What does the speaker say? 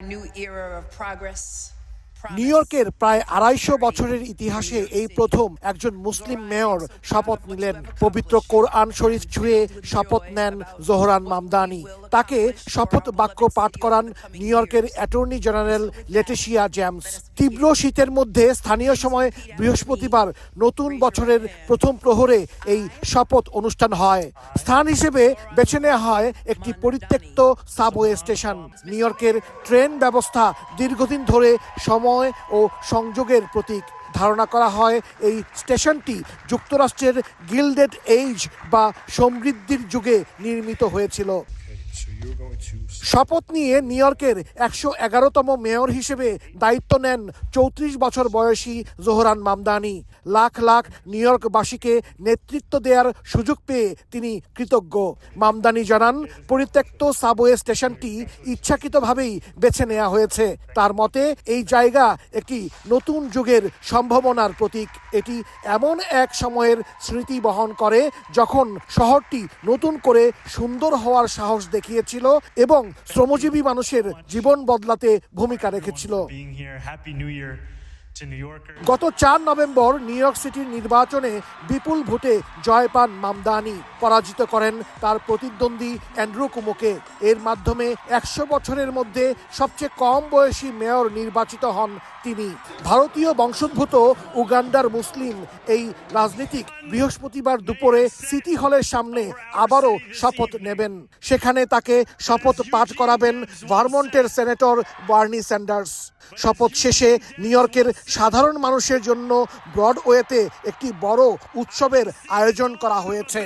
New ইয়র্কের প্রায় ২৫০ বছরের ইতিহাসে এই প্রথম একজন মুসলিম মেয়র শপথ নিলেন। পবিত্র কোরআন শরীফ ছুঁয়ে শপথ নেন জোহরান মামদানি। তাকে শপথ বাক্য পাঠ করান নিউ ইয়র্কের অ্যাটর্নি জেনারেল লেটিশিয়া জেমস। তীব্র শীতের মধ্যে স্থানীয় সময় বৃহস্পতিবার নতুন বছরের প্রথম প্রহরে এই শপথ অনুষ্ঠান হয়। স্থান হিসেবে বেছে নেওয়া হয় একটি পরিত্যক্ত সাবওয়ে স্টেশন। নিউ ইয়র্কের ট্রেন ব্যবস্থা দীর্ঘদিন ধরে সময় ও সংযোগের প্রতীক। ধারণা করা হয় এই স্টেশনটি যুক্তরাষ্ট্রের গিল্ডেড এজ বা সমৃদ্ধির যুগে নির্মিত হয়েছিল। শপথ নিয়ে নিউ ইয়র্কের ১১১তম মেয়র হিসেবে দায়িত্ব নেন ৩৪ বছর বয়সী জোহরান মামদানি। লাখ লাখ নিউ ইয়র্কবাসীকে নেতৃত্ব দেওয়ার সুযোগ পেয়ে তিনি কৃতজ্ঞ। মামদানি জানান, পরিত্যক্ত সাবওয়ে স্টেশনটি ইচ্ছাকৃতভাবেই বেছে নেওয়া হয়েছে। তার মতে এই জায়গা একটি নতুন যুগের সম্ভাবনার প্রতীক। এটি এমন এক সময়ের স্মৃতি বহন করে যখন শহরটি নতুন করে সুন্দর হওয়ার সাহস দেখিয়েছিল এবং শ্রমজীবী মানুষের জীবন বদলাতে ভূমিকা রেখেছিল। গত ৪ নভেম্বর নিউ ইয়র্ক সিটির নির্বাচনে বিপুল ভোটে জয় পান মামদানি। পরাজিত করেন তার প্রতিদ্বন্দ্বী অ্যান্ড্রু কুমোকে। এর মাধ্যমে ১০০ বছরের মধ্যে সবচেয়ে কম বয়সী মেয়র নির্বাচিত হন তিনি। ভারতীয় বংশোদ্ভূত উগান্ডার মুসলিম এই রাজনীতিক বৃহস্পতিবার দুপুরে সিটি হলের সামনে আবারও শপথ নেবেন। সেখানে তাকে শপথ পাঠ করাবেন ভারমন্টের সেনেটর বার্নি স্যান্ডার্স। শপথ শেষে নিউ ইয়র্কের সাধারণ মানুষের জন্য ব্রডওয়েতে একটি বড় উৎসবের আয়োজন করা হয়েছে।